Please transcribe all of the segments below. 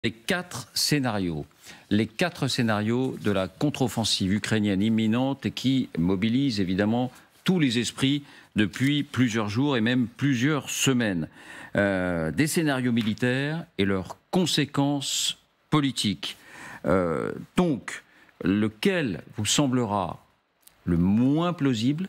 les quatre scénarios. Les quatre scénarios de la contre-offensive ukrainienne imminente et qui mobilise évidemment tous les esprits depuis plusieurs jours et même plusieurs semaines. Des scénarios militaires et leurs conséquences politiques. Donc, lequel vous semblera le moins plausible?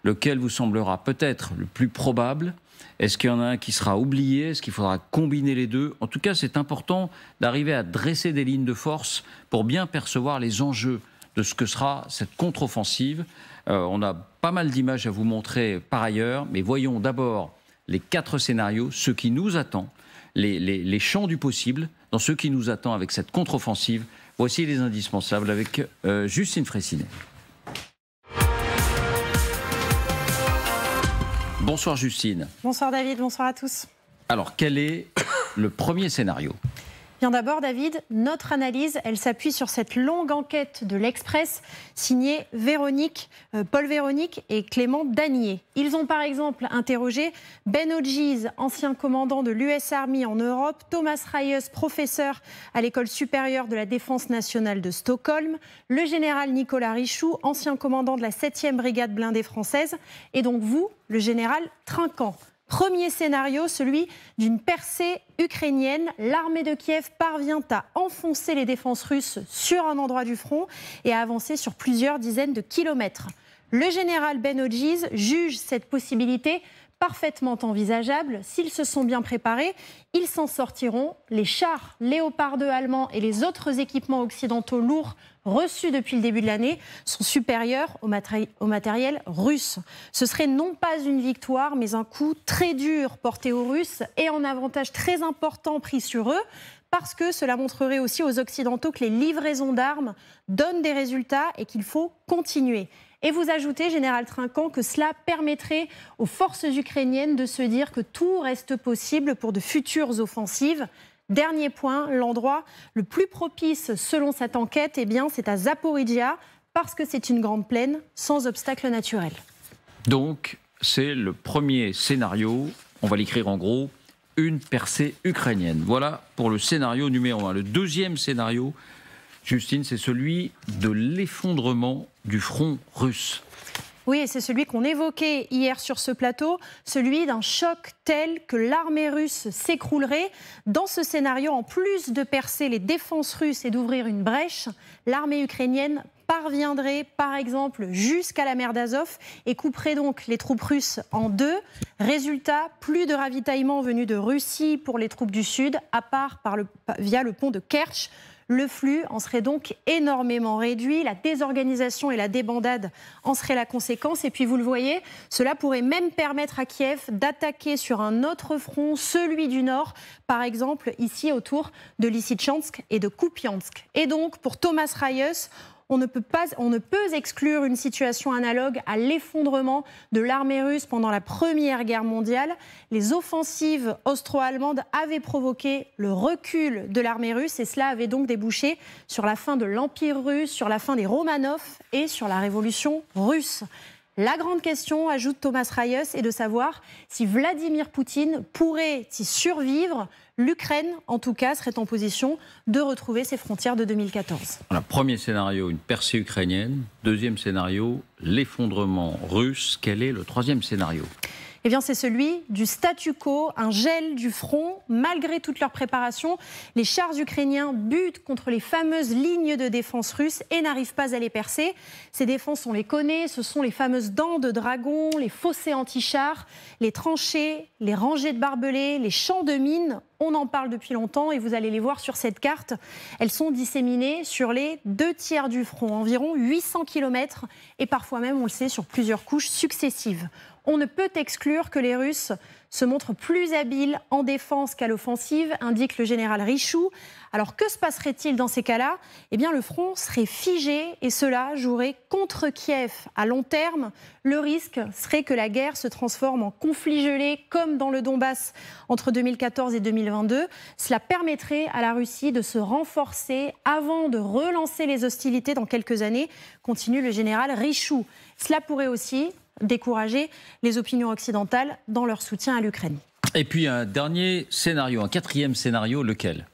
Lequel vous semblera peut-être le plus probable? Est-ce qu'il y en a un qui sera oublié? Est-ce qu'il faudra combiner les deux? En tout cas, c'est important d'arriver à dresser des lignes de force pour bien percevoir les enjeux de ce que sera cette contre-offensive. On a pas mal d'images à vous montrer par ailleurs, mais voyons d'abord les quatre scénarios, ce qui nous attend, les champs du possible, dans ce qui nous attend avec cette contre-offensive. Voici les indispensables avec Justine Fraissinet. Bonsoir Justine. Bonsoir David, bonsoir à tous. Alors, quel est le premier scénario? Bien d'abord David, notre analyse, elle s'appuie sur cette longue enquête de l'Express signée Paul Véronique et Clément Danier. Ils ont par exemple interrogé Ben Hodges, ancien commandant de l'US Army en Europe, Thomas Reyes, professeur à l'École supérieure de la défense nationale de Stockholm, le général Nicolas Richoux, ancien commandant de la 7e brigade blindée française, et donc vous, le général Trinquant. Premier scénario, celui d'une percée ukrainienne. L'armée de Kiev parvient à enfoncer les défenses russes sur un endroit du front et à avancer sur plusieurs dizaines de kilomètres. Le général Ben Hodges juge cette possibilité parfaitement envisageable. S'ils se sont bien préparés, ils s'en sortiront. Les chars Léopard 2 allemands et les autres équipements occidentaux lourds reçus depuis le début de l'année sont supérieurs au matériel russe. Ce serait non pas une victoire, mais un coup très dur porté aux Russes et un avantage très important pris sur eux, parce que cela montrerait aussi aux Occidentaux que les livraisons d'armes donnent des résultats et qu'il faut continuer. Et vous ajoutez, général Trinquant, que cela permettrait aux forces ukrainiennes de se dire que tout reste possible pour de futures offensives. Dernier point, l'endroit le plus propice selon cette enquête, eh bien, c'est à Zaporijia, parce que c'est une grande plaine sans obstacle naturel. Donc, c'est le premier scénario, on va l'écrire en gros, une percée ukrainienne. Voilà pour le scénario numéro 1. Le deuxième scénario, Justine, c'est celui de l'effondrement du front russe. Oui, et c'est celui qu'on évoquait hier sur ce plateau, celui d'un choc tel que l'armée russe s'écroulerait. Dans ce scénario, en plus de percer les défenses russes et d'ouvrir une brèche, l'armée ukrainienne parviendrait par exemple jusqu'à la mer d'Azov et couperait donc les troupes russes en deux. Résultat, plus de ravitaillement venu de Russie pour les troupes du Sud, à part via le pont de Kerch. Le flux en serait donc énormément réduit, la désorganisation et la débandade en seraient la conséquence. Et puis vous le voyez, cela pourrait même permettre à Kiev d'attaquer sur un autre front, celui du Nord, par exemple ici autour de Lysychansk et de Kupiansk. Et donc pour Thomas Reyes, on ne peut exclure une situation analogue à l'effondrement de l'armée russe pendant la Première Guerre mondiale. Les offensives austro-allemandes avaient provoqué le recul de l'armée russe et cela avait donc débouché sur la fin de l'Empire russe, sur la fin des Romanov et sur la Révolution russe. La grande question, ajoute Thomas Reyes, est de savoir si Vladimir Poutine pourrait y survivre. L'Ukraine, en tout cas, serait en position de retrouver ses frontières de 2014. Voilà, premier scénario, une percée ukrainienne. Deuxième scénario, l'effondrement russe. Quel est le troisième scénario ? Eh bien, c'est celui du statu quo, un gel du front. Malgré toute leur préparation, les chars ukrainiens butent contre les fameuses lignes de défense russes et n'arrivent pas à les percer. Ces défenses, on les connaît, ce sont les fameuses dents de dragon, les fossés anti-chars, les tranchées, les rangées de barbelés, les champs de mines. On en parle depuis longtemps et vous allez les voir sur cette carte. Elles sont disséminées sur les 2/3 du front, environ 800 km et parfois même, on le sait, sur plusieurs couches successives. On ne peut exclure que les Russes se montrent plus habiles en défense qu'à l'offensive, indique le général Richoux. Alors que se passerait-il dans ces cas-là ? Eh bien, le front serait figé et cela jouerait contre Kiev. À long terme, le risque serait que la guerre se transforme en conflit gelé, comme dans le Donbass entre 2014 et 2022. Cela permettrait à la Russie de se renforcer avant de relancer les hostilités dans quelques années, continue le général Richoux. Cela pourrait aussi décourager les opinions occidentales dans leur soutien à l'Ukraine. Et puis un dernier scénario, un quatrième scénario, lequel ?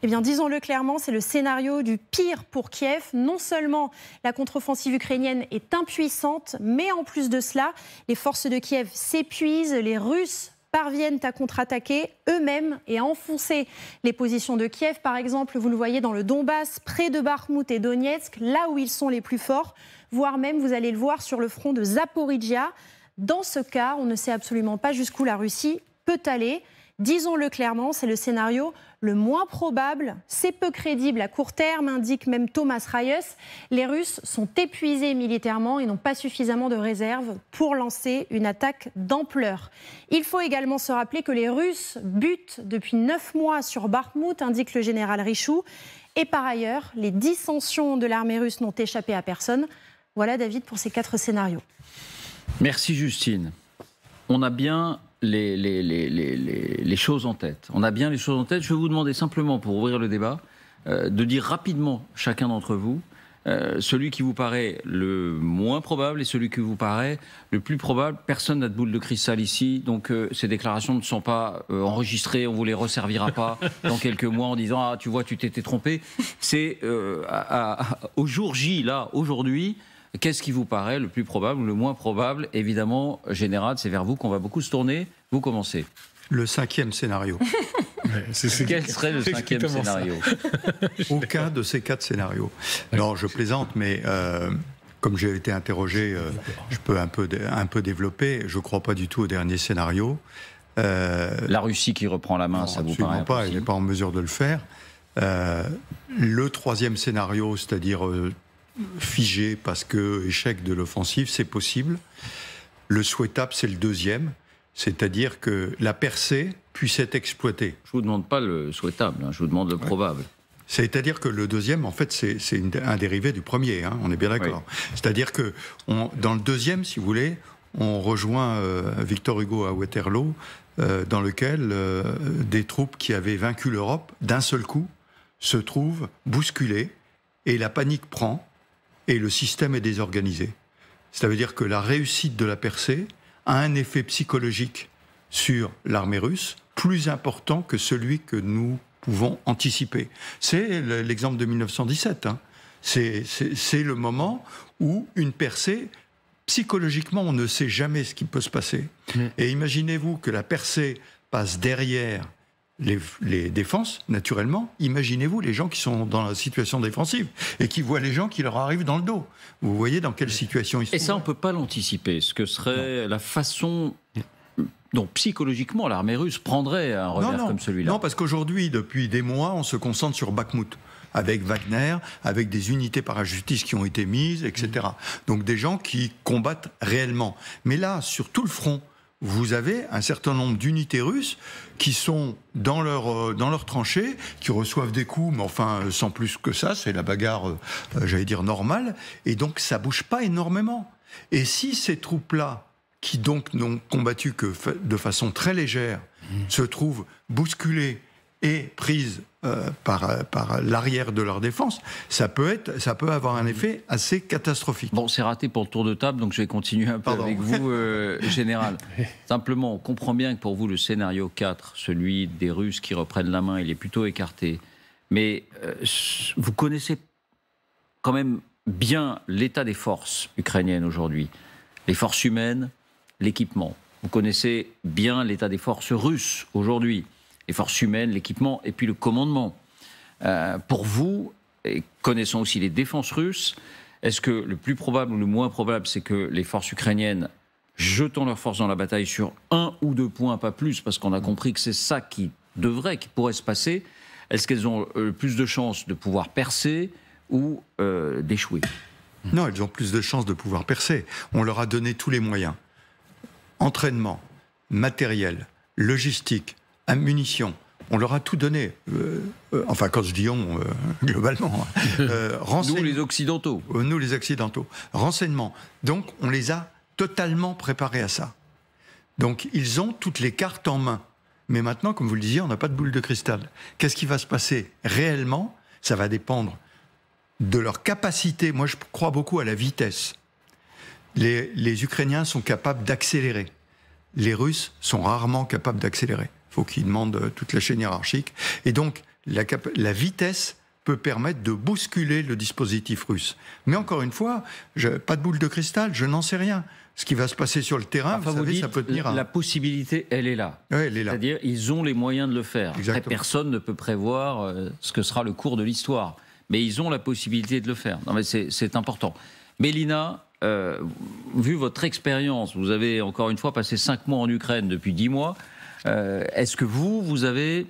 Eh bien, disons-le clairement, c'est le scénario du pire pour Kiev. Non seulement la contre-offensive ukrainienne est impuissante, mais en plus de cela, les forces de Kiev s'épuisent, les Russes parviennent à contre-attaquer eux-mêmes et à enfoncer les positions de Kiev. Par exemple, vous le voyez dans le Donbass, près de Bakhmout et Donetsk, là où ils sont les plus forts, voire même, vous allez le voir, sur le front de Zaporijia. Dans ce cas, on ne sait absolument pas jusqu'où la Russie peut aller. Disons-le clairement, c'est le scénario le moins probable. C'est peu crédible à court terme, indique même Thomas Reyes. Les Russes sont épuisés militairement et n'ont pas suffisamment de réserves pour lancer une attaque d'ampleur. Il faut également se rappeler que les Russes butent depuis 9 mois sur Bakhmout, indique le général Richoux. Et par ailleurs, les dissensions de l'armée russe n'ont échappé à personne. Voilà, David, pour ces 4 scénarios. Merci, Justine. On a bien les choses en tête. On a bien les choses en tête. Je vais vous demander simplement, pour ouvrir le débat, de dire rapidement, chacun d'entre vous, celui qui vous paraît le moins probable et celui qui vous paraît le plus probable. Personne n'a de boule de cristal ici, donc ces déclarations ne sont pas enregistrées, on ne vous les resservira pas dans quelques mois en disant « Ah, tu vois, tu t'étais trompé ». C'est au jour J, là, aujourd'hui. Qu'est-ce qui vous paraît le plus probable ou le moins probable? Évidemment, Général, c'est vers vous qu'on va beaucoup se tourner. Vous commencez. Le 5e scénario. Quel serait le 5e scénario? Aucun de ces 4 scénarios. Alors, je plaisante, mais comme j'ai été interrogé, je peux un peu développer. Je ne crois pas du tout au dernier scénario. La Russie qui reprend la main, non, ça vous paraît absolument pas, elle n'est pas en mesure de le faire. Le 3e scénario, c'est-à-dire figé parce que échec de l'offensive, c'est possible. Le souhaitable, c'est le 2e, c'est-à-dire que la percée puisse être exploitée. Je ne vous demande pas le souhaitable, je vous demande le probable. C'est-à-dire que le 2e, en fait, c'est un dérivé du premier, on est bien d'accord. Oui. C'est-à-dire que dans le 2e, si vous voulez, on rejoint Victor Hugo à Waterloo, dans lequel des troupes qui avaient vaincu l'Europe, d'un seul coup, se trouvent bousculées, et la panique prend, et le système est désorganisé. Ça veut dire que la réussite de la percée a un effet psychologique sur l'armée russe plus important que celui que nous pouvons anticiper. C'est l'exemple de 1917. C'est le moment où une percée, psychologiquement, on ne sait jamais ce qui peut se passer. Et imaginez-vous que la percée passe derrière les défenses, naturellement. Imaginez-vous les gens qui sont dans la situation défensive et qui voient les gens qui leur arrivent dans le dos. Vous voyez dans quelle situation ils sont. Et ça, on ne peut pas l'anticiper. Ce que serait la façon dont psychologiquement l'armée russe prendrait un revers comme celui-là. Non, parce qu'aujourd'hui, depuis des mois, on se concentre sur Bakhmout, avec Wagner, avec des unités parachutistes qui ont été mises, etc. Donc des gens qui combattent réellement. Mais là, sur tout le front, vous avez un certain nombre d'unités russes qui sont dans leur tranchée, qui reçoivent des coups, mais enfin, sans plus que ça, c'est la bagarre, j'allais dire, normale, et donc ça bouge pas énormément. Et si ces troupes-là, qui donc n'ont combattu que de façon très légère, se trouvent bousculées et prises par l'arrière de leur défense, ça peut avoir un effet assez catastrophique. Bon, c'est raté pour le tour de table, donc je vais continuer un peu avec vous, Général. Simplement, on comprend bien que pour vous, le scénario 4, celui des Russes qui reprennent la main, il est plutôt écarté. Mais vous connaissez quand même bien l'état des forces ukrainiennes aujourd'hui. Les forces humaines, l'équipement. Vous connaissez bien l'état des forces russes aujourd'hui. Les forces humaines, l'équipement et puis le commandement. Pour vous, et connaissant aussi les défenses russes, est-ce que le plus probable ou le moins probable, c'est que les forces ukrainiennes, jetant leurs forces dans la bataille sur 1 ou 2 points, pas plus, parce qu'on a compris que c'est ça qui pourrait se passer, est-ce qu'elles ont plus de chances de pouvoir percer ou d'échouer? Non, elles ont plus de chances de pouvoir percer. On leur a donné tous les moyens. Entraînement, matériel, logistique, munitions, on leur a tout donné. Enfin, quand je dis on, globalement. Nous, les Occidentaux. Nous, les Occidentaux. Renseignement. Donc, on les a totalement préparés à ça. Donc, ils ont toutes les cartes en main. Mais maintenant, comme vous le disiez, on n'a pas de boule de cristal. Qu'est-ce qui va se passer réellement? Ça va dépendre de leur capacité. Moi, je crois beaucoup à la vitesse. Les Ukrainiens sont capables d'accélérer. Les Russes sont rarement capables d'accélérer. Il faut qu'ils demandent toute la chaîne hiérarchique. Et donc, la vitesse peut permettre de bousculer le dispositif russe. Mais encore une fois, pas de boule de cristal, je n'en sais rien. Ce qui va se passer sur le terrain, vous savez, ça peut tenir... La possibilité, elle est là. Ouais, elle est là. C'est-à-dire, ils ont les moyens de le faire. Après, personne ne peut prévoir ce que sera le cours de l'histoire. Mais ils ont la possibilité de le faire. Non, mais c'est important. Mélina, vu votre expérience, vous avez encore une fois passé 5 mois en Ukraine depuis 10 mois. Est-ce que vous avez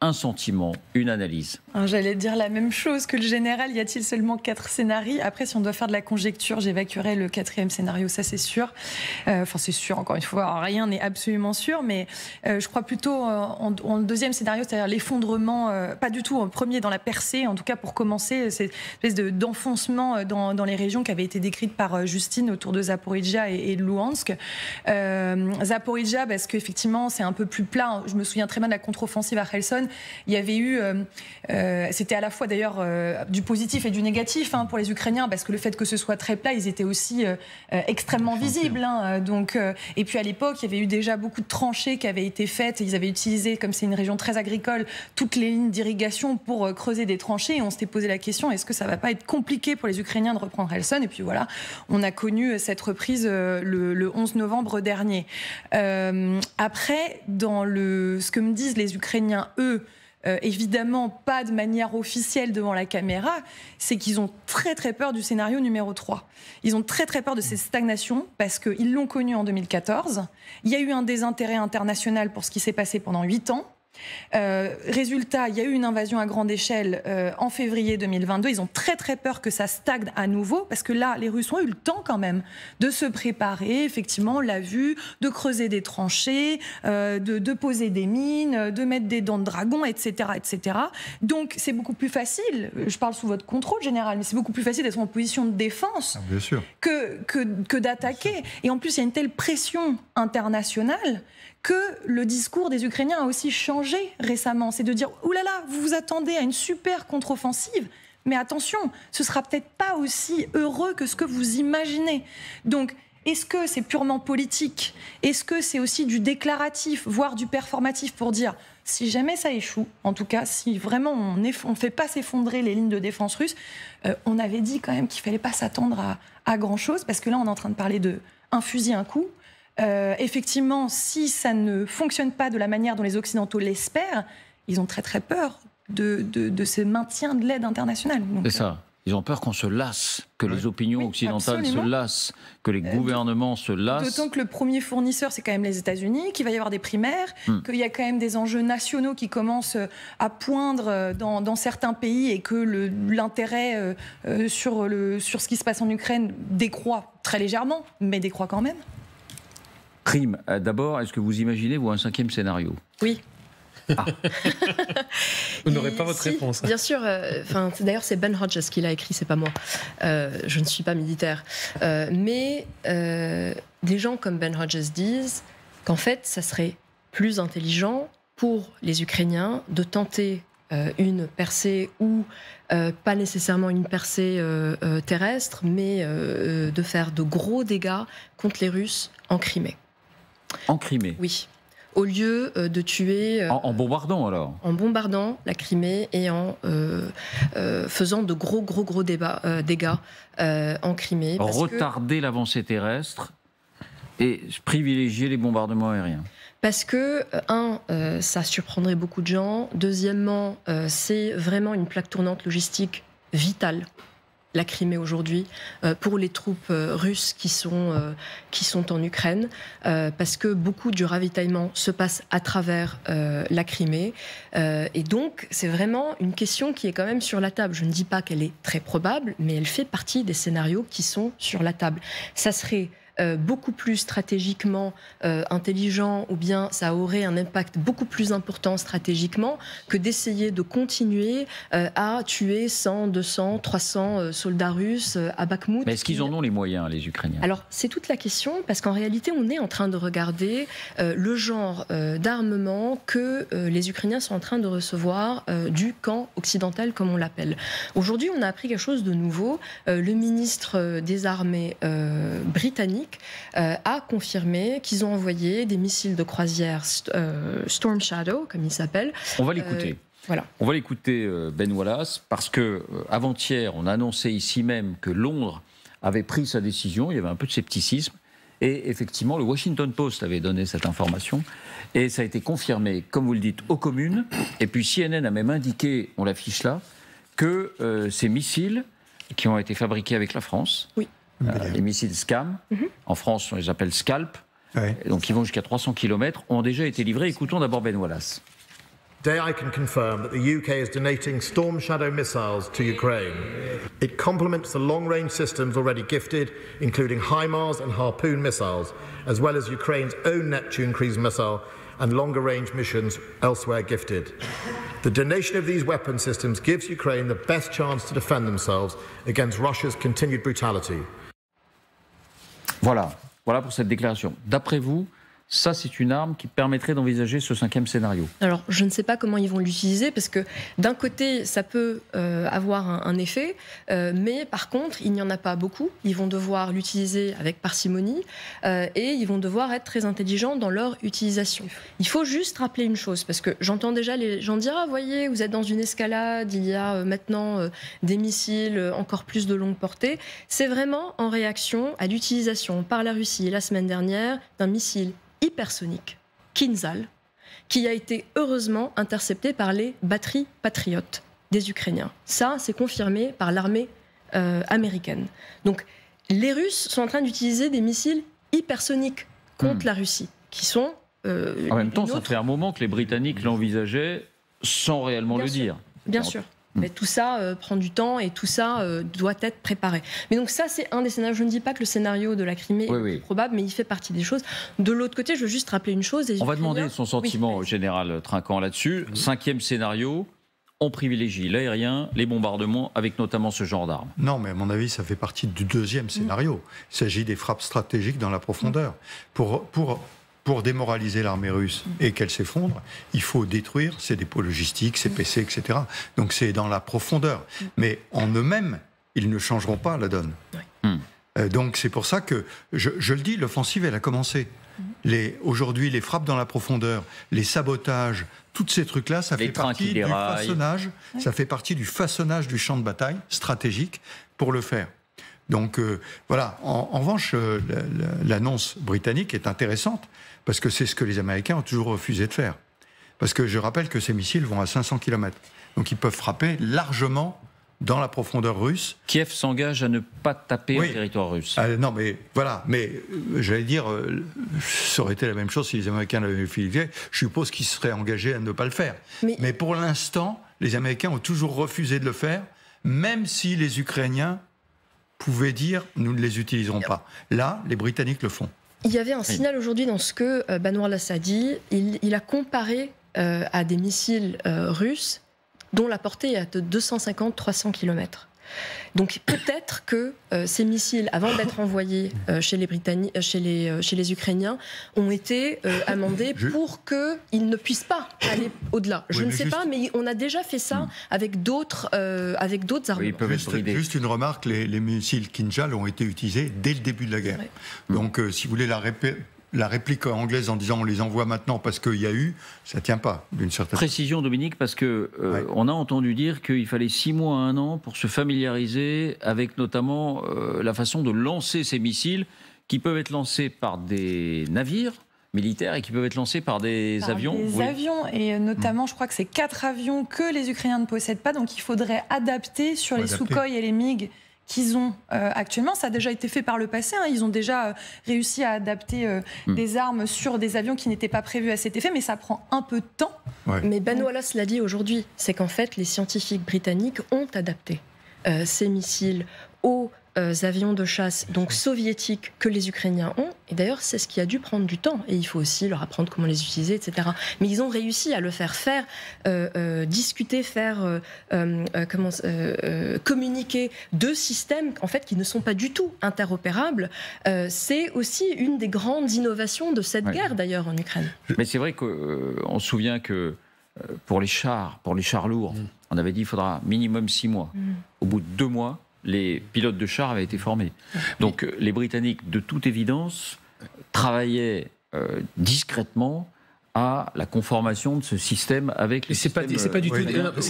un sentiment, une analyse? J'allais dire la même chose que le général. Y a-t-il seulement 4 scénarios? Après, si on doit faire de la conjecture, j'évacuerai le 4e scénario, ça c'est sûr. Enfin, c'est sûr, encore une fois, rien n'est absolument sûr, mais je crois plutôt en 2e scénario, c'est-à-dire l'effondrement, pas du tout en premier dans la percée, en tout cas pour commencer, cette espèce d'enfoncement dans les régions qui avaient été décrites par Justine autour de Zaporijia et de Louhansk. Zaporijia, parce qu'effectivement, c'est un peu plus plat. Je me souviens très bien de la contre-offensive à Kherson. Il y avait eu, c'était à la fois d'ailleurs du positif et du négatif pour les Ukrainiens, parce que le fait que ce soit très plat, ils étaient aussi extrêmement visibles. Donc, et puis à l'époque, il y avait eu déjà beaucoup de tranchées qui avaient été faites. Et ils avaient utilisé, comme c'est une région très agricole, toutes les lignes d'irrigation pour creuser des tranchées. Et on s'était posé la question, est-ce que ça ne va pas être compliqué pour les Ukrainiens de reprendre Kherson? Et puis voilà, on a connu cette reprise le 11 novembre dernier. Après, dans ce que me disent les Ukrainiens, eux, évidemment pas de manière officielle devant la caméra, c'est qu'ils ont très très peur du scénario numéro 3. Ils ont très très peur de ces stagnations parce qu'ils l'ont connu en 2014. Il y a eu un désintérêt international pour ce qui s'est passé pendant 8 ans. Résultat, il y a eu une invasion à grande échelle en février 2022. Ils ont très très peur que ça stagne à nouveau, parce que là, les Russes ont eu le temps quand même de se préparer, effectivement, on l'a vu, de creuser des tranchées, de poser des mines, de mettre des dents de dragon, etc., etc. Donc c'est beaucoup plus facile, je parle sous votre contrôle général, mais c'est beaucoup plus facile d'être en position de défense que d'attaquer. Et en plus, il y a une telle pression internationale que le discours des Ukrainiens a aussi changé récemment. C'est de dire « oulala, vous vous attendez à une super contre-offensive, mais attention, ce sera peut-être pas aussi heureux que ce que vous imaginez. » Donc, est-ce que c'est purement politique? Est-ce que c'est aussi du déclaratif, voire du performatif, pour dire si jamais ça échoue, en tout cas, si vraiment on ne fait pas s'effondrer les lignes de défense russes, on avait dit quand même qu'il ne fallait pas s'attendre à grand-chose, parce que là, on est en train de parler d'un fusil, un coup. Effectivement, si ça ne fonctionne pas de la manière dont les Occidentaux l'espèrent, ils ont très très peur de ce maintien de l'aide internationale. C'est ça. Ils ont peur qu'on se lasse, que les opinions occidentales se lassent, que les gouvernements se lassent. D'autant que le premier fournisseur, c'est quand même les États-Unis, qu'il va y avoir des primaires, qu'il y a quand même des enjeux nationaux qui commencent à poindre dans certains pays, et que l'intérêt sur ce qui se passe en Ukraine décroît très légèrement, mais décroît quand même. Prime, d'abord, est-ce que vous imaginez, vous, un 5e scénario? Oui. Ah. Vous n'aurez pas votre réponse. Bien sûr. D'ailleurs, c'est Ben Hodges qui l'a écrit, c'est pas moi. Je ne suis pas militaire. Mais des gens comme Ben Hodges disent qu'en fait, ça serait plus intelligent pour les Ukrainiens de tenter une percée ou pas nécessairement une percée terrestre, mais de faire de gros dégâts contre les Russes en Crimée. En Crimée? Oui. Au lieu de tuer... En bombardant alors? En bombardant la Crimée et en faisant de gros dégâts en Crimée. Retarder l'avancée terrestre et privilégier les bombardements aériens. Parce que, ça surprendrait beaucoup de gens. Deuxièmement, c'est vraiment une plaque tournante logistique vitale, la Crimée aujourd'hui, pour les troupes russes qui sont en Ukraine, parce que beaucoup du ravitaillement se passe à travers la Crimée. Et donc, c'est vraiment une question qui est quand même sur la table. Je ne dis pas qu'elle est très probable, mais elle fait partie des scénarios qui sont sur la table. Ça serait beaucoup plus stratégiquement intelligent, ou bien ça aurait un impact beaucoup plus important stratégiquement que d'essayer de continuer à tuer 100, 200, 300 soldats russes à Bakhmout. Mais est-ce qu'ils en ont les moyens, les Ukrainiens? Alors, c'est toute la question, parce qu'en réalité, on est en train de regarder le genre d'armement que les Ukrainiens sont en train de recevoir du camp occidental, comme on l'appelle. Aujourd'hui, on a appris quelque chose de nouveau. Le ministre des Armées britannique a confirmé qu'ils ont envoyé des missiles de croisière Storm Shadow, comme ils s'appellent. On va l'écouter. Voilà. On va l'écouter, Ben Wallace, parce que avant-hier, on a annoncé ici même que Londres avait pris sa décision. Il y avait un peu de scepticisme. Et effectivement, le Washington Post avait donné cette information. Et ça a été confirmé, comme vous le dites, aux communes. Et puis CNN a même indiqué, on l'affiche là, que ces missiles qui ont été fabriqués avec la France, oui. Les missiles SCAM, en France on les appelle Scalp, donc ils vont jusqu'à 300 km, ont déjà été livrés. Écoutons d'abord Ben Wallace. Today I can confirm that the UK is donating Storm Shadow missiles to Ukraine. It complements the long-range systems already gifted, including HIMARS and Harpoon missiles, as well as Ukraine's own Neptune cruise missile and longer-range missions elsewhere gifted. The donation of these weapon systems gives Ukraine the best chance to defend themselves against Russia's continued brutality. Voilà pour cette déclaration. D'après vous, ça, c'est une arme qui permettrait d'envisager ce 5e scénario. Alors, je ne sais pas comment ils vont l'utiliser, parce que d'un côté, ça peut avoir un effet, mais par contre, il n'y en a pas beaucoup. Ils vont devoir l'utiliser avec parcimonie et ils vont devoir être très intelligents dans leur utilisation. Il faut juste rappeler une chose, parce que j'entends déjà les gens dire « Ah, voyez, vous êtes dans une escalade, il y a maintenant des missiles encore plus de longue portée ». C'est vraiment en réaction à l'utilisation par la Russie la semaine dernière d'un missile hypersonique, Kinzhal, qui a été heureusement intercepté par les batteries patriotes des Ukrainiens. Ça, c'est confirmé par l'armée américaine. Donc, les Russes sont en train d'utiliser des missiles hypersoniques contre la Russie, qui sont... en même temps, ça fait un moment que les Britanniques l'envisageaient sans réellement le dire. Bien sûr. Mais tout ça prend du temps et tout ça doit être préparé. Mais donc ça, c'est un des scénarios. Je ne dis pas que le scénario de la Crimée est probable, mais il fait partie des choses. De l'autre côté, je veux juste rappeler une chose. On va demander son sentiment au général Trinquant là-dessus. 5e scénario, on privilégie l'aérien, les bombardements, avec notamment ce genre d'armes. Non, mais à mon avis, ça fait partie du 2e scénario. Il s'agit des frappes stratégiques dans la profondeur. Pour démoraliser l'armée russe et qu'elle s'effondre, il faut détruire ses dépôts logistiques, ses PC, etc. Donc c'est dans la profondeur. Mais en eux-mêmes, ils ne changeront pas la donne. Donc c'est pour ça que, je le dis, l'offensive, elle a commencé. Aujourd'hui, les frappes dans la profondeur, les sabotages, tous ces trucs-là, ça fait partie du façonnage. Ça fait partie du façonnage du champ de bataille stratégique pour le faire. Donc voilà. En revanche, l'annonce britannique est intéressante parce que c'est ce que les Américains ont toujours refusé de faire. Parce que je rappelle que ces missiles vont à 500 km. Donc ils peuvent frapper largement dans la profondeur russe. Kiev s'engage à ne pas taper en territoire russe. Non, mais voilà. Mais j'allais dire, ça aurait été la même chose si les Américains l'avaient fait. Je suppose qu'ils seraient engagés à ne pas le faire. Mais pour l'instant, les Américains ont toujours refusé de le faire, même si les Ukrainiens pouvaient dire « nous ne les utiliserons pas ». Là, les Britanniques le font. Il y avait un signal aujourd'hui dans ce que Ben Wallace a dit. Il a comparé à des missiles russes dont la portée est de 250-300 km. Donc peut-être que ces missiles, avant d'être envoyés chez les Ukrainiens, ont été amendés pour qu'ils ne puissent pas aller au-delà. Je ne sais pas, mais on a déjà fait ça avec d'autres armes. Juste une remarque, les missiles Kinzhal ont été utilisés dès le début de la guerre. Donc si vous voulez la réplique anglaise en disant on les envoie maintenant parce qu'il y a eu, ça ne tient pas d'une certaine précision, Dominique, parce que on a entendu dire qu'il fallait 6 mois à 1 an pour se familiariser avec notamment la façon de lancer ces missiles qui peuvent être lancés par des navires militaires et qui peuvent être lancés par des avions. Des avions, et notamment, je crois que c'est 4 avions que les Ukrainiens ne possèdent pas, donc il faudrait adapter sur les Sukhoi et les MiG qu'ils ont actuellement. Ça a déjà été fait par le passé. Ils ont déjà réussi à adapter des armes sur des avions qui n'étaient pas prévus à cet effet, mais ça prend un peu de temps. Mais Ben Wallace l'a dit aujourd'hui, c'est qu'en fait, les scientifiques britanniques ont adapté ces missiles aux avions de chasse donc soviétiques que les Ukrainiens ont. Et d'ailleurs, c'est ce qui a dû prendre du temps. Et il faut aussi leur apprendre comment les utiliser, etc. Mais ils ont réussi à le faire discuter, communiquer deux systèmes en fait qui ne sont pas du tout interopérables. C'est aussi une des grandes innovations de cette guerre d'ailleurs en Ukraine. Mais c'est vrai qu'on se souvient que pour les chars lourds, on avait dit qu'il faudra minimum 6 mois. Au bout de 2 mois, les pilotes de chars avaient été formés. Donc les Britanniques, de toute évidence, travaillaient discrètement à la conformation de ce système avec les c'est pas du tout.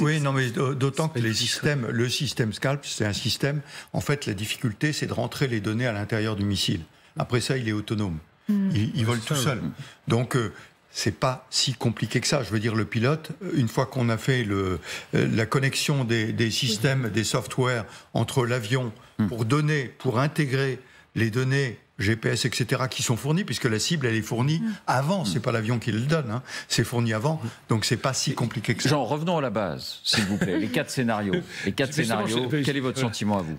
Oui, non, mais d'autant que le système Scalp, c'est un système. En fait, la difficulté, c'est de rentrer les données à l'intérieur du missile. Après ça, il est autonome. Il vole tout seul. Donc, c'est pas si compliqué que ça. Je veux dire, le pilote, une fois qu'on a fait la connexion des systèmes, des softwares entre l'avion pour intégrer les données GPS, etc., qui sont fournis, puisque la cible, elle est fournie avant. C'est pas l'avion qui le donne, hein. C'est fourni avant. Donc, c'est pas si compliqué que ça. Jean, revenons à la base, s'il vous plaît. Les 4 scénarios. Quel est votre sentiment à vous?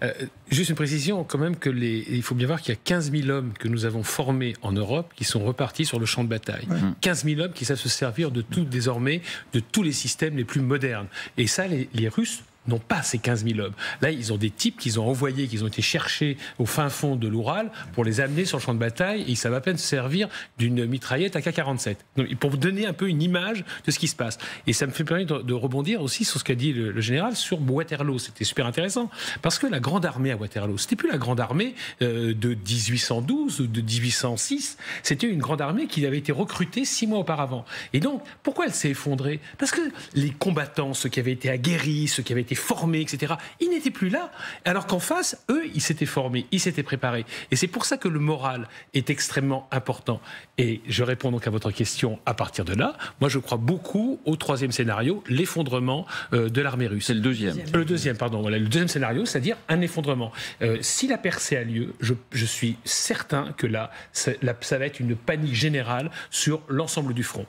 Juste une précision, quand même, il faut bien voir qu'il y a 15 000 hommes que nous avons formés en Europe qui sont repartis sur le champ de bataille. 15 000 hommes qui savent se servir de tout, désormais, de tous les systèmes les plus modernes. Et ça, les Russes n'ont pas ces 15 000 hommes. Là, ils ont des types qu'ils ont envoyés, qu'ils ont été cherchés au fin fond de l'Oural pour les amener sur le champ de bataille, et ils savent à peine se servir d'une mitraillette AK-47. Donc, pour vous donner un peu une image de ce qui se passe. Et ça me fait permettre de rebondir aussi sur ce qu'a dit le général sur Waterloo. C'était super intéressant, parce que la grande armée à Waterloo, c'était plus la grande armée de 1812 ou de 1806, c'était une grande armée qui avait été recrutée 6 mois auparavant. Et donc, pourquoi elle s'est effondrée? Parce que les combattants, ceux qui avaient été aguerris, ceux qui avaient été formés, etc., ils n'étaient plus là. Alors qu'en face, eux, ils s'étaient formés, ils s'étaient préparés. Et c'est pour ça que le moral est extrêmement important. Et je réponds donc à votre question à partir de là. Moi, je crois beaucoup au 3e scénario, l'effondrement de l'armée russe. C'est le deuxième. Le deuxième, pardon. Voilà, le deuxième scénario, c'est-à-dire un effondrement. Si la percée a lieu, je suis certain que là, ça va être une panique générale sur l'ensemble du front.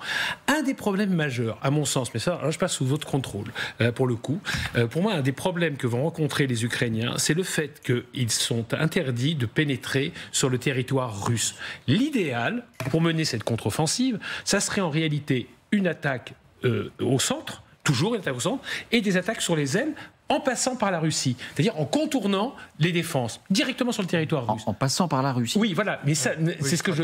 Un des problèmes majeurs, à mon sens, mais ça, là, je passe sous votre contrôle, pour le coup, pour moi, un des problèmes que vont rencontrer les Ukrainiens, c'est le fait qu'ils sont interdits de pénétrer sur le territoire russe. L'idéal, pour mener cette contre-offensive, ça serait en réalité une attaque au centre, toujours une attaque au centre, et des attaques sur les ailes, en passant par la Russie, c'est-à-dire en contournant les défenses, directement sur le territoire russe. En passant par la Russie. Oui, voilà, mais ça, c'est ce que je...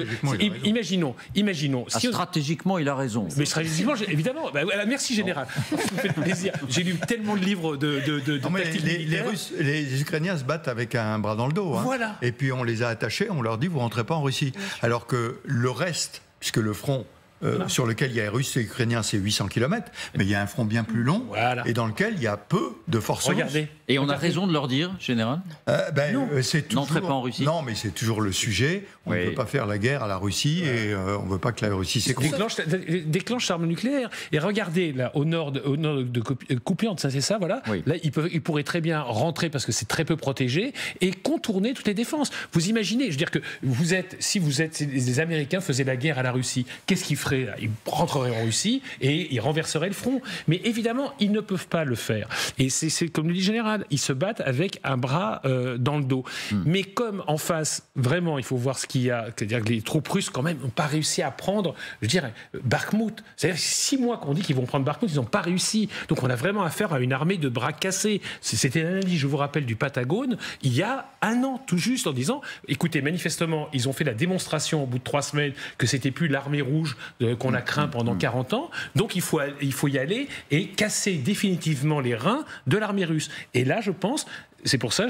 Imaginons... Stratégiquement, il a raison. Mais stratégiquement, évidemment... merci, Général. Ça me fait plaisir. J'ai lu tellement de livres de les Ukrainiens se battent avec un bras dans le dos. Hein. Voilà. Et puis on les a attachés, on leur dit, vous rentrez pas en Russie. Alors que le reste, puisque le front... sur lequel il y a les Russes et les Ukrainiens, c'est 800 km, mais il y a un front bien plus long, et dans lequel il y a peu de forces russes. Et on a raison de leur dire, Général n'entrez pas en Russie. Non, mais c'est toujours le sujet. On ne veut pas faire la guerre à la Russie, et on ne veut pas que la Russie s'écroule. Déclenche l'arme nucléaire. Et regardez, là, au nord de Kupiansk, c'est ça, voilà. Oui. Là, ils pourraient très bien rentrer, parce que c'est très peu protégé, et contourner toutes les défenses. Vous imaginez, je veux dire que si les Américains faisaient la guerre à la Russie, qu'est-ce qu'ils feraient? Ils rentreraient en Russie et ils renverseraient le front. Mais évidemment, ils ne peuvent pas le faire. Et c'est comme le dit le général, ils se battent avec un bras dans le dos. Mais comme en face, vraiment, il faut voir ce qu'il y a, c'est-à-dire que les troupes russes, quand même, n'ont pas réussi à prendre, je veux dire, Bakhmout. C'est-à-dire 6 mois qu'on dit qu'ils vont prendre Bakhmout, ils n'ont pas réussi. Donc on a vraiment affaire à une armée de bras cassés. C'était l'analyse, je vous rappelle, du Patagone, il y a 1 an, tout juste, en disant, écoutez, manifestement, ils ont fait la démonstration au bout de 3 semaines que c'était plus l'armée rouge qu'on a craint pendant 40 ans. Donc il faut y aller et casser définitivement les reins de l'armée russe. Et là, je pense... C'est pour ça,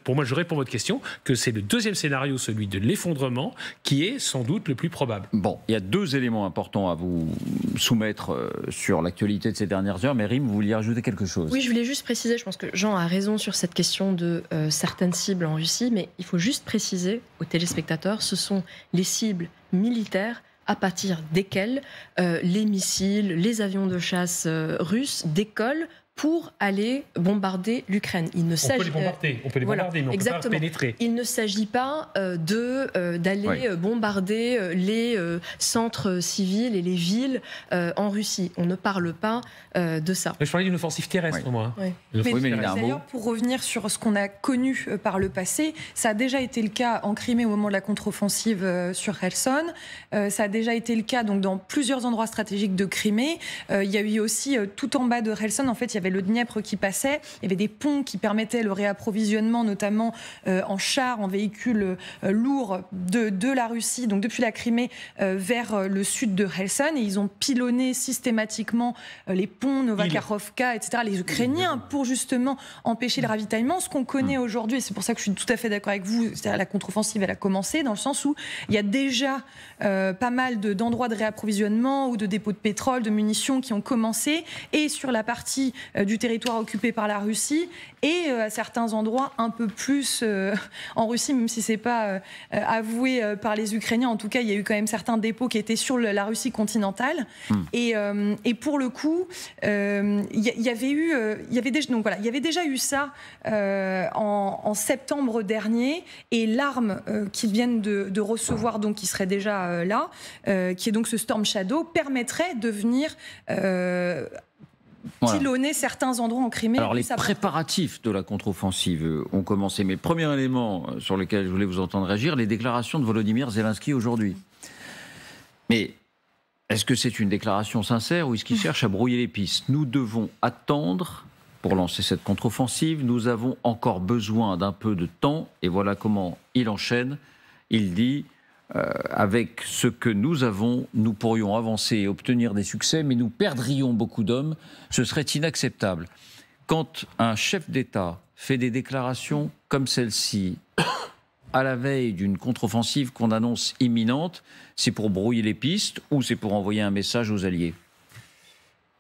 pour moi, je réponds à votre question, que c'est le deuxième scénario, celui de l'effondrement, qui est sans doute le plus probable. Bon, il y a 2 éléments importants à vous soumettre sur l'actualité de ces dernières heures. Mais Rim, vous vouliez rajouter quelque chose? Oui, je voulais juste préciser, je pense que Jean a raison sur cette question de certaines cibles en Russie, mais il faut juste préciser aux téléspectateurs, ce sont les cibles militaires à partir desquelles les missiles, les avions de chasse russes décollent pour aller bombarder l'Ukraine. On peut les bombarder, mais on ne peut pas pénétrer. Il ne s'agit pas d'aller bombarder les centres civils et les villes en Russie. On ne parle pas de ça. Je parlais d'une offensive terrestre, moi. Mais d'ailleurs, pour revenir sur ce qu'on a connu par le passé, ça a déjà été le cas en Crimée au moment de la contre-offensive sur Kherson. Ça a déjà été le cas donc, dans plusieurs endroits stratégiques de Crimée. Il y a eu aussi, tout en bas de Kherson, en fait, il y avait avait le Dniepr qui passait, il y avait des ponts qui permettaient le réapprovisionnement, notamment en chars, en véhicules lourds de la Russie, donc depuis la Crimée vers le sud de Kherson, et ils ont pilonné systématiquement les ponts, Novakhovka, etc., les Ukrainiens, pour justement empêcher le ravitaillement. Ce qu'on connaît aujourd'hui, et c'est pour ça que je suis tout à fait d'accord avec vous, c'est-à-dire la contre-offensive, elle a commencé dans le sens où il y a déjà pas mal d'endroits de réapprovisionnement ou de dépôts de pétrole, de munitions qui ont commencé, et sur la partie du territoire occupé par la Russie, et à certains endroits un peu plus en Russie, même si c'est pas avoué par les Ukrainiens. En tout cas, il y a eu quand même certains dépôts qui étaient sur la Russie continentale. Et pour le coup, il y avait déjà eu ça en septembre dernier, et l'arme qu'ils viennent de recevoir, donc qui serait déjà là, qui est donc ce Storm Shadow, permettrait de venir pilonner certains endroits en Crimée. Alors les préparatifs de la contre-offensive ont commencé, mais le premier élément sur lequel je voulais vous entendre réagir, les déclarations de Volodymyr Zelensky aujourd'hui. Mais est-ce que c'est une déclaration sincère ou est-ce qu'il cherche à brouiller les pistes? Nous devons attendre pour lancer cette contre-offensive, nous avons encore besoin d'un peu de temps, et voilà comment il enchaîne. Il dit, avec ce que nous avons, nous pourrions avancer et obtenir des succès, mais nous perdrions beaucoup d'hommes, ce serait inacceptable. Quand un chef d'État fait des déclarations comme celle-ci, à la veille d'une contre-offensive qu'on annonce imminente, c'est pour brouiller les pistes ou c'est pour envoyer un message aux alliés?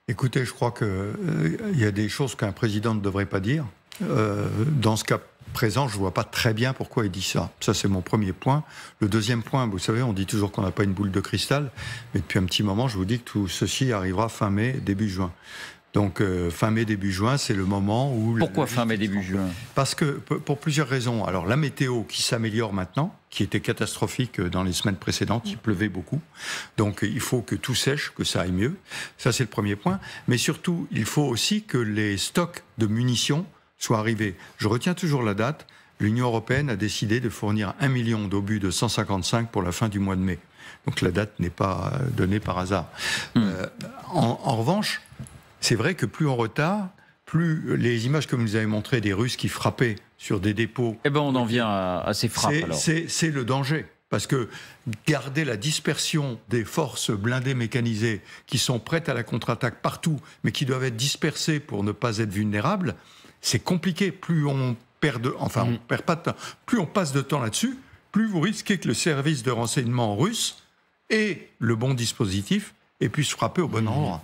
Écoutez, je crois qu'il y a des choses qu'un président ne devrait pas dire. Dans ce cas présent, je ne vois pas très bien pourquoi il dit ça. Ça, c'est mon premier point. Le deuxième point, vous savez, on dit toujours qu'on n'a pas une boule de cristal, mais depuis un petit moment, je vous dis que tout ceci arrivera fin mai, début juin. Donc, fin mai, début juin, c'est le moment où... Pourquoi fin mai, début juin? Parce que, pour plusieurs raisons. Alors, la météo qui s'améliore maintenant, qui était catastrophique dans les semaines précédentes, il pleuvait beaucoup. Donc, il faut que tout sèche, que ça aille mieux. Ça, c'est le premier point. Mais surtout, il faut aussi que les stocks de munitions soient arrivés. Je retiens toujours la date. L'Union européenne a décidé de fournir 1 million d'obus de 155 pour la fin du mois de mai. Donc, la date n'est pas donnée par hasard. En revanche... C'est vrai que plus on retarde, plus les images que vous nous avez montrées des Russes qui frappaient sur des dépôts... Eh bien, on en vient à ces frappes, alors. C'est le danger. Parce que garder la dispersion des forces blindées mécanisées qui sont prêtes à la contre-attaque partout, mais qui doivent être dispersées pour ne pas être vulnérables, c'est compliqué. Plus on perd on perd pas de temps. Plus on passe de temps là-dessus, plus vous risquez que le service de renseignement russe ait le bon dispositif et puisse frapper au bon endroit.